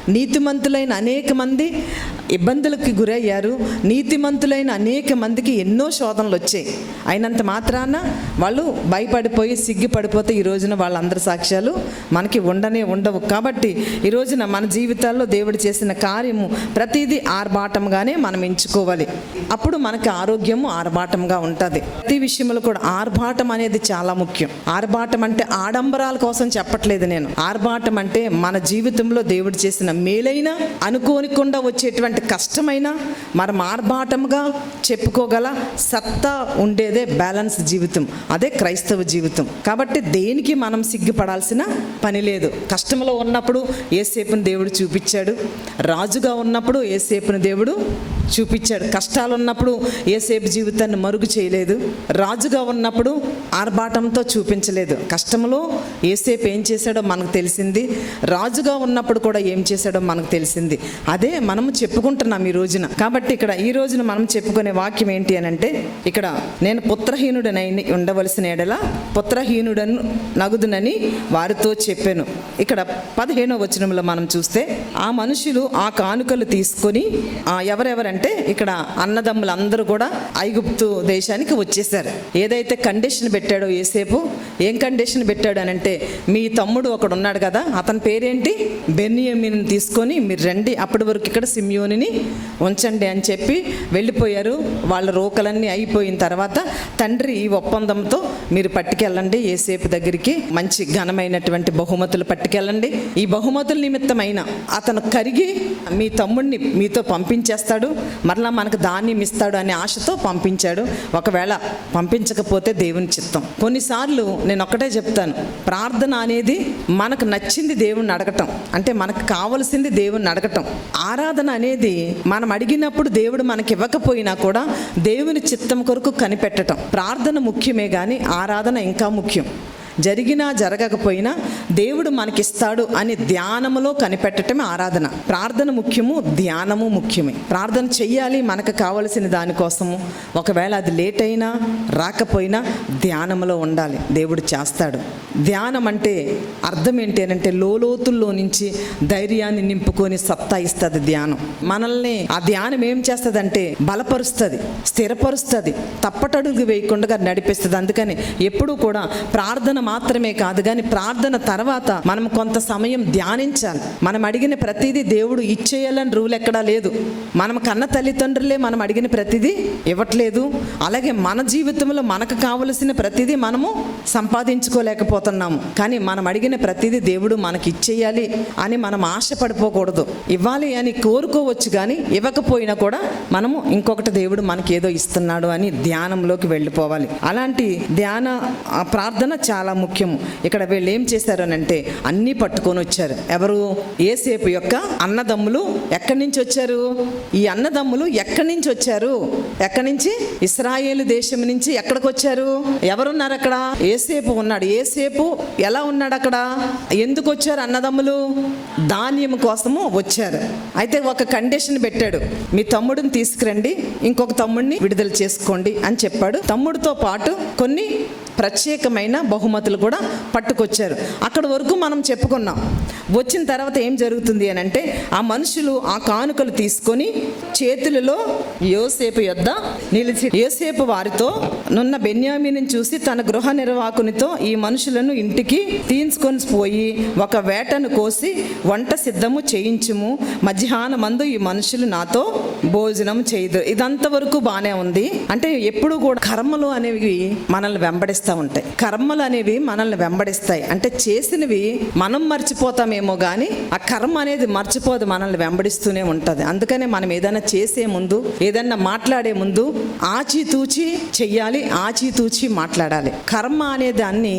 నీతిమంతులైన అనేక మంది ఇబ్బందులకి గురయ్యారు. నీతిమంతులైన అనేక మందికి ఎన్నో శోధనలు వచ్చాయి. అయినంత మాత్రాన వాళ్ళు భయపడిపోయి సిగ్గుపడిపోతే ఈ రోజున వాళ్ళందరి సాక్ష్యాలు మనకి ఉండవు. కాబట్టి ఈ రోజున మన జీవితాల్లో దేవుడు చేసిన కార్యము ప్రతిదీ ఆర్భాటంగానే మనం ఎంచుకోవాలి. అప్పుడు మనకి ఆరోగ్యము ఆర్భాటంగా ఉంటుంది. ప్రతి విషయంలో కూడా ఆర్భాటం అనేది చాలా ముఖ్యం. ఆర్భాటం అంటే ఆడంబరాల కోసం చెప్పట్లేదు నేను. ఆర్భాటం అంటే మన జీవితంలో దేవుడు చేసిన మేలైన, అనుకోనికుండా వచ్చేటువంటి కష్టమైన మనం ఆర్భాటంగా చెప్పుకోగల సత్తా ఉండేదే బ్యాలెన్స్ జీవితం. అదే క్రైస్తవ జీవితం. కాబట్టి దేనికి మనం సిగ్గుపడాల్సిన పని లేదు. కష్టంలో ఉన్నప్పుడు యేసేపుని దేవుడు చూపించాడు, రాజుగా ఉన్నప్పుడు యేసేపుని దేవుడు చూపించాడు. కష్టాలు ఉన్నప్పుడు యేసేపు జీవితాన్ని మరుగు చేయలేదు, రాజుగా ఉన్నప్పుడు ఆర్భాటంతో చూపించలేదు. కష్టంలో యేసేపు ఏం చేశాడో మనకు తెలిసింది, రాజుగా ఉన్నప్పుడు కూడా ఏం చేశాడో మనకు తెలిసింది. అదే మనం చెప్పుకుంటున్నాం ఈ రోజున. కాబట్టి ఇక్కడ ఈ రోజున మనం చెప్పుకునే వాక్యం ఏంటి అని అంటే, ఇక్కడ నేను పుత్రహీనుడనై ఉండవలసిన ఎడల పుత్రహీనుడను నగుదునని వారితో చెప్పాను. ఇక్కడ 15వ వచనంలో మనం చూస్తే, ఆ మనుషులు ఆ కానుకలు తీసుకొని ఎవరెవరంటే ఇక్కడ అన్నదమ్ములు అందరూ కూడా ఐగుప్తు దేశానికి వచ్చేసారు. ఏదైతే కండిషన్ పెట్టాడో యేసేపు, ఏం కండిషన్ పెట్టాడు అని అంటే, మీ తమ్ముడు ఒకడు ఉన్నాడు కదా, అతని పేరేంటి, బెన్యామీను తీసుకొని మీరు రండి, అప్పటి వరకు ఇక్కడ సిమ్యోనిని ఉంచండి అని చెప్పి వెళ్ళిపోయారు. వాళ్ళ రోకలన్నీ అయిపోయిన తర్వాత తండ్రి ఈ ఒప్పందంతో మీరు పట్టుకెళ్ళండి యేసేపు దగ్గరికి, మంచి ఘనమైనటువంటి బహుమతులు పట్టుకెళ్ళండి, ఈ బహుమతుల నిమిత్తమైన అతను కరిగి మీ తమ్ముడిని మీతో పంపించేస్తాడు, మరలా మనకు ధాన్యం ఇస్తాడు అనే ఆశతో పంపించాడు. ఒకవేళ పంపించకపోతే దేవుని చిత్తం. కొన్నిసార్లు నేను ఒక్కటే చెప్తాను, ప్రార్థన అనేది మనకు నచ్చింది దేవుణ్ణి అడగటం, అంటే మనకు కావలసింది దేవుణ్ణి అడగటం. ఆరాధన అనేది మనం అడిగినప్పుడు దేవుడు మనకి ఇవ్వకపోయినా కూడా దేవుని చిత్తం కొరకు కనిపెట్టడం. ప్రార్థన ముఖ్యమే కానీ ఆరాధన ఇంకా ముఖ్యం. జరిగినా జరగకపోయినా దేవుడు మనకిస్తాడు అని ధ్యానములో కనిపెట్టడమే ఆరాధన. ప్రార్థన ముఖ్యము, ధ్యానము ముఖ్యమే. ప్రార్థన చెయ్యాలి మనకు కావలసిన దానికోసము. ఒకవేళ అది లేట్ అయినా రాకపోయినా ధ్యానములో ఉండాలి, దేవుడు చేస్తాడు. ధ్యానం అంటే అర్థం ఏంటి అని అంటే, లోతుల్లో నుంచి ధైర్యాన్ని నింపుకొని సత్తా ఇస్తుంది ధ్యానం. మనల్ని ఆ ధ్యానం ఏం చేస్తుంది, బలపరుస్తుంది, స్థిరపరుస్తుంది, తప్పటడుగు వేయకుండా నడిపిస్తుంది. అందుకని ఎప్పుడూ కూడా ప్రార్థన మాత్రమే కాదు కానీ ప్రార్థన తర్వాత మనం కొంత సమయం ధ్యానించాలి. మనం అడిగిన ప్రతిదీ దేవుడు ఇచ్చేయాలని రూల్ ఎక్కడా లేదు. మనం కన్న తల్లిదండ్రులే మనం అడిగిన ప్రతిదీ ఇవ్వట్లేదు. అలాగే మన జీవితంలో మనకు కావలసిన ప్రతిదీ మనము సంపాదించుకోలేకపోతున్నాము. కానీ మనం అడిగిన ప్రతిదీ దేవుడు మనకి ఇచ్చేయాలి అని మనం ఆశపడిపోకూడదు. ఇవ్వాలి అని కోరుకోవచ్చు కానీ ఇవ్వకపోయినా కూడా మనము ఇంకొకటి దేవుడు మనకి ఏదో ఇస్తున్నాడు అని ధ్యానంలోకి వెళ్ళిపోవాలి. అలాంటి ధ్యాన ప్రార్థన చాలా ముఖ్యము. ఇక్కడ వీళ్ళు ఏం చేశారు అని అంటే, అన్నీ పట్టుకొని వచ్చారు. ఎవరు, యేసేపు యొక్క అన్నదమ్ములు. ఎక్కడి నుంచి వచ్చారు ఈ అన్నదమ్ములు? ఎక్కడి నుంచి వచ్చారు? ఎక్కడి నుంచి? ఇశ్రాయేలు దేశం నుంచి. ఎక్కడికి వచ్చారు? ఎవరున్నారు అక్కడ? యేసేపు ఉన్నాడు. యేసేపు ఎలా ఉన్నాడు అక్కడ? ఎందుకు వచ్చారు అన్నదమ్ములు? ధాన్యం కోసము వచ్చారు. అయితే ఒక కండిషన్ పెట్టాడు, మీ తమ్ముడిని తీసుకురండి, ఇంకొక తమ్ముడిని విడుదల చేసుకోండి అని చెప్పాడు. తమ్ముడితో పాటు కొన్ని ప్రత్యేకమైన బహుమతులు కూడా పట్టుకొచ్చారు. అక్కడ వరకు మనం చెప్పుకున్నాం. వచ్చిన తర్వాత ఏం జరుగుతుంది అని అంటే, ఆ మనుషులు ఆ కానుకలు తీసుకొని చేతులలో యోసేపు యొద్ద నిలిచి, యోసేపు వారితో నున్న బెన్యామీని చూసి తన గృహ నిర్వాహకునితో, ఈ మనుషులను ఇంటికి తీసుకొని పోయి ఒక వేటను కోసి వంట సిద్ధము చేయించుము, మధ్యాహ్నమందు ఈ మనుషులు నాతో భోజనం చేయదు. ఇదంతవరకు బాగానే ఉంది. అంటే ఎప్పుడు కూడా కర్మలు అనేవి మనల్ని వెంబడిస్తాయి ఉంటాయి. కర్మలు అనేవి మనల్ని వెంబడిస్తాయి. అంటే చేసినవి మనం మర్చిపోతామేమో కానీ ఆ కర్మ అనేది మర్చిపోదు, మనల్ని వెంబడిస్తూనే ఉంటుంది. అందుకనే మనం ఏదైనా చేసే ముందు, ఏదైనా మాట్లాడే ముందు ఆచితూచి చెయ్యాలి, ఆచితూచి మాట్లాడాలి. కర్మ అనే దాన్ని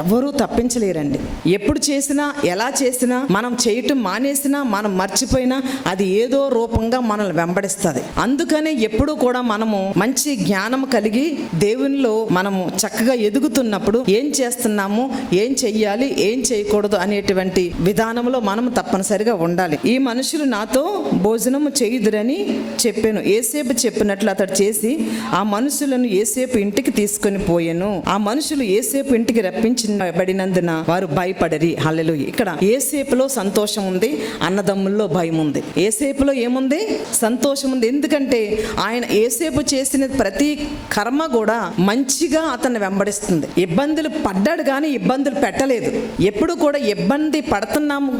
ఎవరూ తప్పించలేరండి. ఎప్పుడు చేసినా, ఎలా చేసినా, మనం చేయటం మానేసినా, మనం మర్చిపోయినా అది ఏదో రూపంగా మనల్ని వెంబడిస్తుంది. అందుకనే ఎప్పుడూ కూడా మనము మంచి జ్ఞానం కలిగి దేవునిలో మనము చక్కగా ఎదుగుతున్నప్పుడు ఏం చేస్తున్నాము, ఏం చెయ్యాలి, ఏం చేయకూడదు అనేటువంటి విధానంలో మనం తప్పనిసరిగా ఉండాలి. ఈ మనుషులు నాతో భోజనము చేయుదురని చెప్పాను. యేసేపు చెప్పినట్లు అతడు చేసి ఆ మనుషులను యేసేపు ఇంటికి తీసుకొని పోయెను. ఆ మనుషులు యేసేపు ఇంటికి రప్పించబడినందున వారు భయపడరి. హల్లెలూయా. ఇక్కడ యేసేపులో సంతోషం ఉంది, అన్నదమ్ముల్లో భయం ఉంది. యేసేపులో ఏముంది? సంతోషం ఉంది. ఎందుకంటే ఆయన యేసేపు చేసిన ప్రతి కర్మ కూడా మంచిగా అతన్ని వెంబడిస్తుంది. ఇబ్బందులు పడ్డాడు కానీ ఇబ్బందులు పెట్టలేదు. ఎప్పుడు కూడా ఇబ్బంది పడుతున్నాము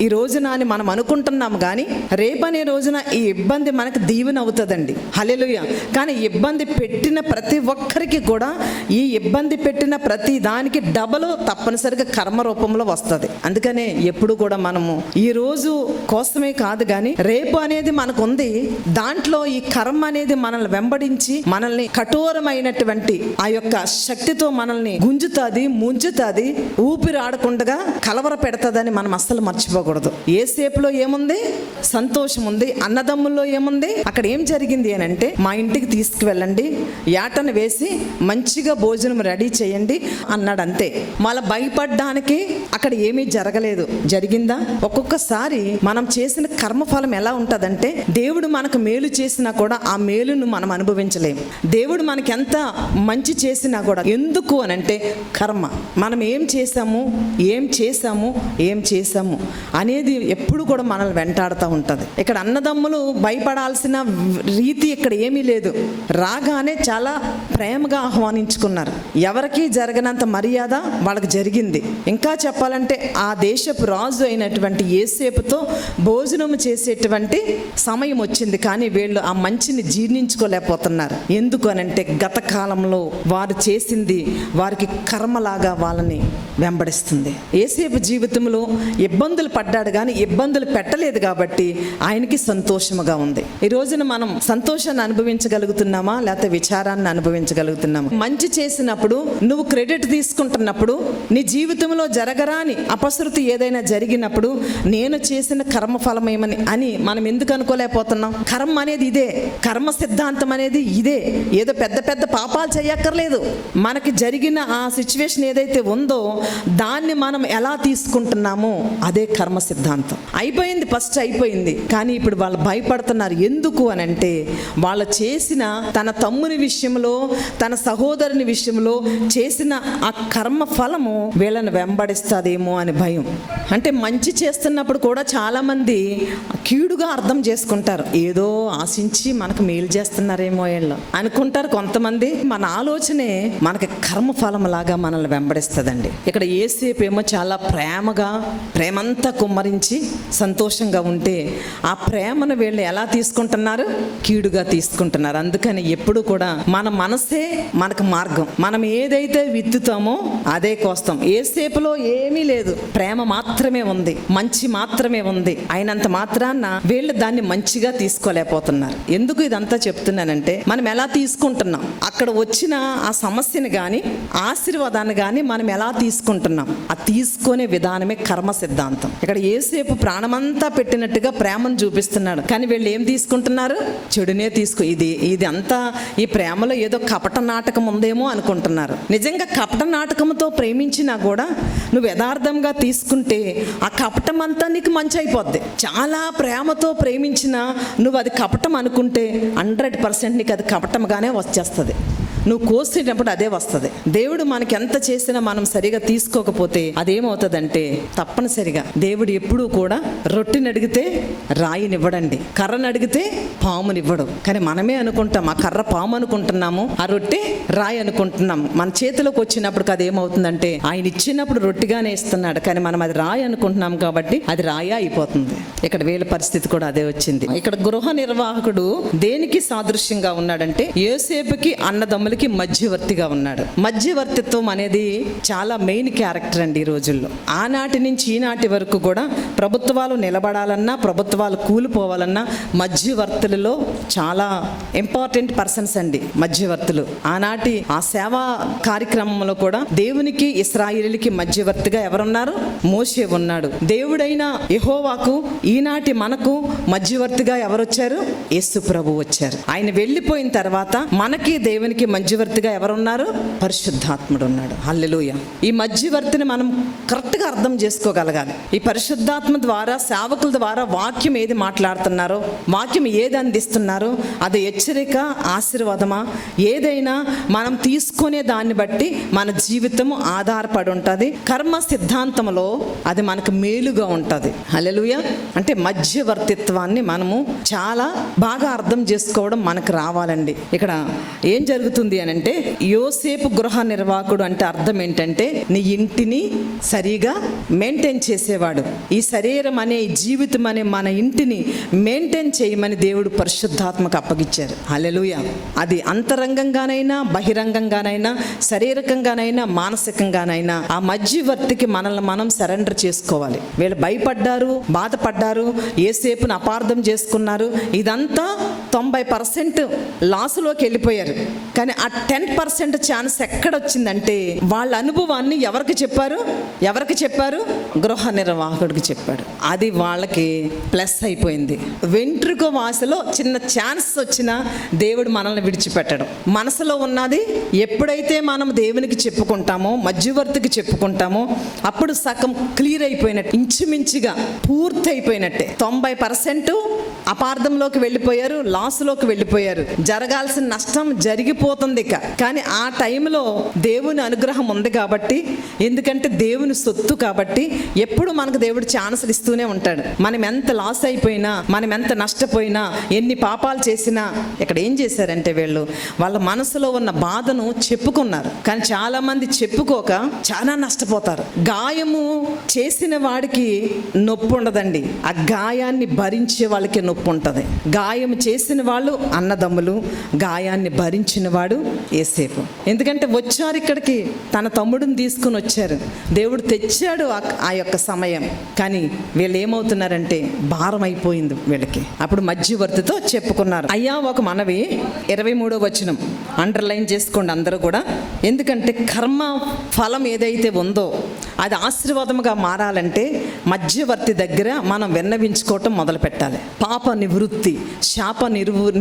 ఈ రోజున అని మనం అనుకుంటున్నాము కానీ రేపనే రోజున ఈ ఇబ్బంది మనకు దీవెన అవుతుందండి. హల్లెలూయా. కానీ ఇబ్బంది పెట్టిన ప్రతి ఒక్కరికి కూడా ఈ ఇబ్బంది పెట్టిన ప్రతి దానికి డబల్ తప్పనిసరిగా కర్మ రూపంలో వస్తుంది. అందుకనే ఎప్పుడు కూడా మనము ఈ రోజు కోసమే కాదు కానీ రేపు అనేది మనకు ఉంది. దాంట్లో ఈ కర్మ అనేది మనల్ని వెంబడించి మనల్ని కఠోరమైనటువంటి ఆ యొక్క శక్తితో మనల్ని గుంజుతుంది, ముంచుతుంది, ఊపిరి ఆడకుండా కలవర పెడతాదని మనం అస్సలు మర్చిపోకూడదు. యేసేపులో ఏముంది? సంతోషం ఉంది. అన్నదమ్ముల్లో ఏముంది? అక్కడ ఏం జరిగింది అని అంటే, మా ఇంటికి తీసుకువెళ్ళండి, యాటను వేసి మంచిగా భోజనం రెడీ చేయండి అన్నాడు. అంతే. మళ్ళీ భయపడ్డానికి అక్కడ ఏమీ జరగలేదు. జరిగిందా? ఒక్కొక్కసారి మనం చేసిన కర్మఫలం ఎలా ఉంటుందంటే, దేవుడు మనకు మేలు చేసినా కూడా ఆ మేలును మనం అనుభవించలేము. దేవుడు మనకి ఎంత మంచి చేసినా కూడా ఎందుకు అని అంటే కర్మ. మనం ఏం చేసాము అనేది ఎప్పుడు కూడా మనల్ని వెంటాడుతూ ఉంటుంది. ఇక్కడ అన్నదమ్ములు భయపడాల్సిన రీతి ఇక్కడ ఏమీ లేదు. రాగానే చాలా ప్రేమగా ఆహ్వానించుకున్నారు. ఎవరికి జరగనంత మర్యాద వాళ్ళకి జరిగింది. ఇంకా చెప్పాలంటే ఆ దేశపు రాజు అయినటువంటి యేసేపుతో భోజనం చేసేటువంటి సమయం వచ్చింది. కానీ వీళ్ళు ఆ మంచిని జీర్ణించుకోలేకపోతున్నారు. ఎందుకు అనంటే గత కాలంలో వారు చేసింది వారికి కర్మలాగా వాళ్ళని వెంబడిస్తుంది. యేసేపు జీవితంలో ఇబ్బందులు పడ్డాడు కానీ ఇబ్బందులు పెట్టలేదు కాబట్టి ఆయనకి సంతోషముగా ఉంది. ఈ రోజున మనం సంతోషాన్ని అనుభవించగలుగుతున్నామా లేకపోతే విచారాన్ని అనుభవించగలుగుతున్నామా? మంచి చేసినప్పుడు నువ్వు క్రెడిట్ తీసుకుంటున్నప్పుడు, నీ జీవితంలో జరగరాని అపశృతి ఏదైనా జరిగినప్పుడు నేను చేసిన కర్మఫలం ఏమని అని మనం ఎందుకు అనుకోలేకపోతున్నాం? కర్మ అనేది ఇదే, కర్మ సిద్ధాంతం అనేది ఇదే. ఏదో పెద్ద పెద్ద పాపాలు చేయక్కర్లేదు. మనకి జరిగిన ఆ సిచ్యువేషన్ ఏదైతే ఉందో దాన్ని మనం ఎలా తీసుకుంటున్నామో అదే కర్మ సిద్ధాంతం. అయిపోయింది, ఫస్ట్ అయిపోయింది. కానీ ఇప్పుడు వాళ్ళు భయపడుతున్నారు. ఎందుకు అని అంటే వాళ్ళు చేసిన తన తమ్ముని విషయంలో, తన సహోదరుని విషయంలో చేసిన ఆ కర్మ ఫలము వీళ్ళని వెంబడిస్తుందేమో అని భయం. అంటే మంచి చేస్తున్నప్పుడు కూడా చాలామంది కీడుగా అర్థం చేసుకుంటారు. ఏదో ఆశించి మనకు మేలు చేస్తున్నారేమో వీళ్ళు అనుకుంటారు కొంతమంది. మన ఆలోచనే మనకి కర్మఫలం లాగా మనల్ని వెంబడిస్తుందండి. ఇక్కడ యేసేపు ఏమో చాలా ప్రేమంతా కుమ్మరించి సంతోషంగా ఉంటే ఆ ప్రేమను వీళ్ళు ఎలా తీసుకుంటున్నారు? కీడుగా తీసుకుంటున్నారు. అందుకని ఎప్పుడు కూడా మన మనసే మనకు మార్గం. మనం ఏదైతే విత్తుతామో అదే కోస్తాం. యేసేపులో ఏమీ లేదు, ప్రేమ మాత్రమే ఉంది, మంచి మాత్రమే ఉంది. అయినంత మాత్రాన వీళ్ళు దాన్ని మంచిగా తీసుకోలేకపోతున్నారు. ఎందుకు ఇదంతా చెప్తున్నానంటే, మనం ఎలా తీసుకుంటున్నాం, అక్కడ వచ్చిన ఆ సమస్యని కానీ ఆశీర్వాదాన్ని కానీ మనం ఎలా తీసుకుంటున్నాం, ఆ తీసుకునే విధానమే కర్మ సిద్ధాంతం. ఇక్కడ యేసేపు ప్రాణమంతా పెట్టినట్టుగా ప్రేమను చూపిస్తున్నాడు. కానీ వీళ్ళు ఏం తీసుకుంటున్నారు? చెడునే ఇది అంతా ఈ ప్రేమలో ఏదో కపట నాటకం ఉందేమో అనుకుంటున్నారు. నిజంగా కపట నాటకంతో ప్రేమించినా కూడా నువ్వు యథార్థంగా తీసుకుంటే ఆ కపటం అంతా నీకు మంచి అయిపోద్ది. చాలా ప్రేమతో ప్రేమించినా నువ్వు అది కపటం అనుకుంటే 100% నీకు అది కపటంగానే వచ్చేస్తుంది. నువ్వు కోసేటప్పుడు అదే వస్తుంది. దేవుడు మనకి ఎంత చేసినా మనం సరిగా తీసుకోకపోతే అదేమవుతుందంటే, తప్పనిసరిగా దేవుడు ఎప్పుడూ కూడా రొట్టెని అడిగితే రాయినివ్వడండి, కర్రను అడిగితే పామునివ్వడు. కానీ మనమే అనుకుంటాం ఆ కర్ర పాము అనుకుంటున్నాము, ఆ రొట్టె రాయి అనుకుంటున్నాము. మన చేతిలోకి వచ్చినప్పుడు అదేమవుతుందంటే, ఆయన ఇచ్చినప్పుడు రొట్టెగానే ఇస్తున్నాడు, కానీ మనం అది రాయి అనుకుంటున్నాం కాబట్టి అది రాయా అయిపోతుంది. ఇక్కడ వీళ్ళ పరిస్థితి కూడా అదే వచ్చింది. ఇక్కడ గృహ నిర్వాహకుడు దేనికి సాదృశ్యంగా ఉన్నాడంటే, యోసేపుకి అన్నదమ్ములకి మధ్యవర్తిగా ఉన్నాడు. మధ్యవర్తిత్వం అనేది చాలా మెయిన్ క్యారెక్టర్ అండి ఈ రోజుల్లో. ఆనాటి నుంచి ఈనాటి వరకు కూడా ప్రభుత్వాలు నిలబడాలన్నా, ప్రభుత్వాలు కూలిపోవాలన్నా మధ్యవర్తులలో చాలా ఇంపార్టెంట్ పర్సన్స్ అండి మధ్యవర్తులు. ఆనాటి ఆ సేవా కార్యక్రమంలో కూడా దేవునికి ఇశ్రాయేలుకి మధ్యవర్తిగా ఎవరున్నారు? మోషే ఉన్నాడు. దేవుడైన యెహోవాకు ఈనాటి మనకు మధ్యవర్తిగా ఎవరు వచ్చారు? యేసు ప్రభు వచ్చారు. ఆయన వెళ్ళిపోయిన తర్వాత మనకి దేవునికి మధ్యవర్తిగా ఎవరున్నారు? పరిశుద్ధాత్ముడు ఉన్నాడు. హల్లెలూయా. ఈ మధ్యవర్తిని మనం కరెక్ట్గా అర్థం చేసుకోగలగాలి. ఈ పరిశుద్ధాత్మ ద్వారా, సేవకుల ద్వారా వాక్యం ఏది మాట్లాడుతున్నారో, వాక్యం ఏది అందిస్తున్నారో, అది హెచ్చరిక, ఆశీర్వాదమా, ఏదైనా మనం తీసుకునే దాన్ని బట్టి మన జీవితము ఆధారపడి ఉంటుంది. కర్మ సిద్ధాంతంలో అది మనకు మేలుగా ఉంటుంది. హల్లెలూయా. అంటే మధ్యవర్తిత్వాన్ని మనము చాలా బాగా అర్థం చేసుకోవడం మనకు రావాలండి. ఇక్కడ ఏం జరుగుతుంది అని అంటే, యోసేపు గృహ నిర్వాహకుడు అంటే అర్థం ఏంటంటే, నీ ఇంటిని సరిగా మెయింటైన్ చేసేవాడు. ఈ శరీరం అనే, ఈ జీవితం అనే మన ఇంటిని మెయింటైన్ చేయమని దేవుడు పరిశుద్ధాత్మకు అప్పగించారు. హల్లెలూయా. అది అంతరంగంగానైనా, బహిరంగంగానైనా, శారీరకంగానైనా, మానసికంగానైనా ఆ మధ్యవర్తికి మనల్ని మనం సరెండర్ చేసుకోవాలి. వీళ్ళు భయపడ్డారు, బాధపడ్డారు, యేసేపును అపార్థం చేసుకున్నారు. ఇదంతా 90% లాసులోకి వెళ్ళిపోయారు. కానీ ఆ 10% ఛాన్స్ ఎక్కడొచ్చిందంటే, వాళ్ళ అనుభవాన్ని ఎవరికి చెప్పారు? గృహ నిర్వాహకుడికి చెప్పాడు. అది వాళ్ళకి ప్లస్ అయిపోయింది. వెంట్రుక వాసలో చిన్న ఛాన్స్ వచ్చినా దేవుడు మనల్ని విడిచిపెట్టడం. మనసులో ఉన్నది ఎప్పుడైతే మనం దేవునికి చెప్పుకుంటామో, మధ్యవర్తికి చెప్పుకుంటామో, అప్పుడు సగం క్లియర్ అయిపోయినట్టు, ఇంచుమించుగా పూర్తి అయిపోయినట్టే. 90% అపార్థంలోకి వెళ్ళిపోయారు, లాసులోకి వెళ్ళిపోయారు. జరగాల్సిన నష్టం జరిగిపోతుంది ఇక. కానీ ఆ టైంలో దేవుని అనుగ్రహం ఉంది కాబట్టి, ఎందుకంటే దేవుని సొత్తు కాబట్టి, ఎప్పుడు మనకు దేవుడు ఛాన్సులు ఇస్తూనే ఉంటాడు. మనం ఎంత లాస్ అయిపోయినా, మనం ఎంత నష్టపోయినా, ఎన్ని పాపాలు చేసినా, ఇక్కడ ఏం చేశారంటే వీళ్ళు వాళ్ళ మనసులో ఉన్న బాధను చెప్పుకున్నారు. కానీ చాలా మంది చెప్పుకోక చాలా నష్టపోతారు. గాయము చేసిన వాడికి నొప్పి ఉండదండి, ఆ గాయాన్ని భరించే వాళ్ళకి నొప్పి ఉంటుంది. గాయం చేసిన వాళ్ళు అన్నదమ్ములు, గాయాన్ని భరించిన వాడు యేసేపు. ఎందుకంటే వచ్చారు ఇక్కడికి, తన తమ్ముడిని తీసుకుని వచ్చారు, దేవుడు తెచ్చాడు ఆ యొక్క సమయం. కానీ వీళ్ళు ఏమవుతున్నారంటే, భారం అయిపోయింది వీళ్ళకి. అప్పుడు మధ్యవర్తితో చెప్పుకున్నారు. అయ్యా, ఒక మనవి, 23వ వచనం అండర్లైన్ చేసుకోండి అందరూ కూడా. ఎందుకంటే కర్మ ఫలం ఏదైతే ఉందో అది ఆశీర్వాదముగా మారాలంటే మధ్యవర్తి దగ్గర మనం విన్నవించుకోవటం మొదలు పెట్టాలి. పాప నివృత్తి, శాప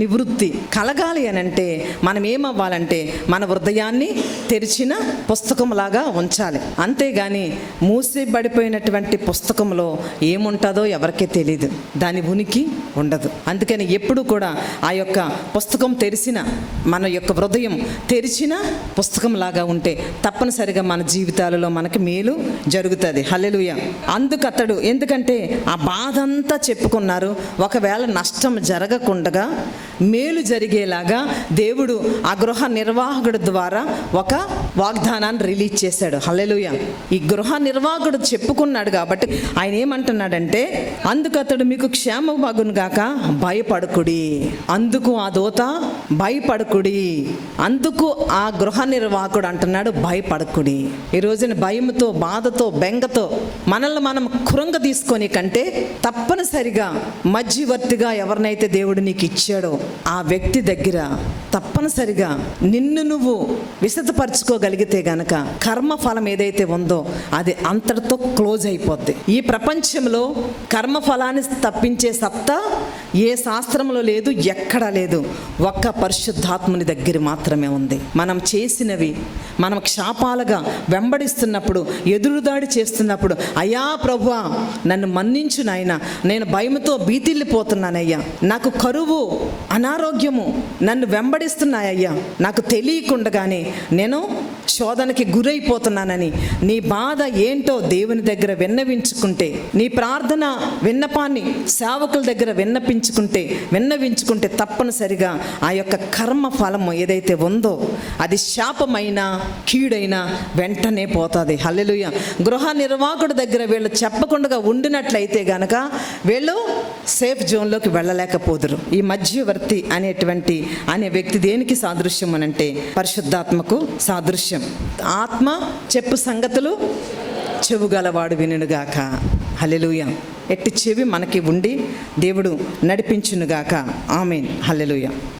నివృత్తి కలగాలి అని అంటే మనం ఏమవ్వాలంటే, మన హృదయాన్ని తెరిచిన పుస్తకంలాగా ఉంచాలి. అంతేగాని మూసిబడిపోయినటువంటి పుస్తకంలో ఏముంటుందో ఎవరికీ తెలియదు, దాని ఉనికి ఉండదు. అందుకని ఎప్పుడు కూడా ఆ యొక్క పుస్తకం తెరిచిన, మన యొక్క హృదయం తెరిచిన పుస్తకంలాగా ఉంటే తప్పనిసరిగా మన జీవితాలలో మనకి మేలు జరుగుతుంది. హల్లెలూయా. అందుకతడు, ఎందుకంటే ఆ బాధ అంతా చెప్పుకున్నారు, ఒకవేళ నష్టం జరగకుండా మేలు జరిగేలాగా దేవుడు ఆ గృహ నిర్వాహకుడు ద్వారా ఒక వాగ్దానాన్ని రిలీజ్ చేశాడు. హల్లెలూయా. ఈ గృహ నిర్వాహకుడు చెప్పుకున్నాడు కాబట్టి ఆయన ఏమంటున్నాడంటే, అందుకతడు మీకు క్షేమం మగును గాక, భయపడకుడి. అందుకు ఆ దూత భయపడకుడి. అందుకు ఆ గృహ నిర్వాహకుడు అంటున్నాడు, భయపడకుడి. ఈ రోజున భయంతో, బాధతో, బెంగతో మనల్ని మనం కృంగ తీసుకొని కంటే తప్పనిసరిగా మధ్యవర్తిగా ఎవరినైతే దేవుడు నీకు ఇచ్చాడో ఆ వ్యక్తి దగ్గర తప్పనిసరిగా నిన్ను నువ్వు విశదపరచుకోగలిగితే గనక కర్మ ఫలం ఏదైతే ఉందో అది అంతటితో క్లోజ్ అయిపోద్ది. ఈ ప్రపంచంలో కర్మ ఫలాన్ని తప్పించే సత్తా ఏ శాస్త్రంలో లేదు, ఎక్కడా లేదు. ఒక్క పరిశుద్ధాత్ముని దగ్గర మాత్రమే ఉంది. మనం చేసినవి మనం శాపాలుగా వెంబడిస్తున్నప్పుడు, ఎదురుదాడి చేస్తున్నప్పుడు, అయ్యా ప్రభువా నన్ను మన్నించు నాయన, నేను భయంతో భీతిల్లిపోతున్నానయ్యా, నాకు కరువు, అనారోగ్యము నన్ను వెంబడిస్తున్నాయ్యా, నాకు తెలియకుండగానే నేను శోధనకి గురైపోతున్నానని నీ బాధ ఏంటో దేవుని దగ్గర విన్నవించుకుంటే, నీ ప్రార్థన విన్నపాన్ని సేవకుల దగ్గర విన్నవించుకుంటే తప్పనిసరిగా ఆ యొక్క కర్మ ఫలము ఏదైతే ఉందో అది శాపమైన, కీడైనా వెంటనే పోతుంది. హల్లెలూయా. గృహ నిర్వాహకుడి దగ్గర వీళ్ళు చెప్పకుండా ఉండినట్లయితే గనక వీళ్ళు సేఫ్ జోన్లోకి వెళ్ళలేకపోదురు. ఈ మధ్యవర్తి అనే వ్యక్తి దేనికి సాదృశ్యం అనంటే పరిశుద్ధాత్మకు సాదృశ్యం. ఆత్మ చెప్పు సంగతులు చెవుగలవాడు వినుగాక. హల్లెలూయా. ఎట్టి చెవి మనకి ఉండి దేవుడు నడిపించునుగాక. ఆమేన్. హల్లెలూయా.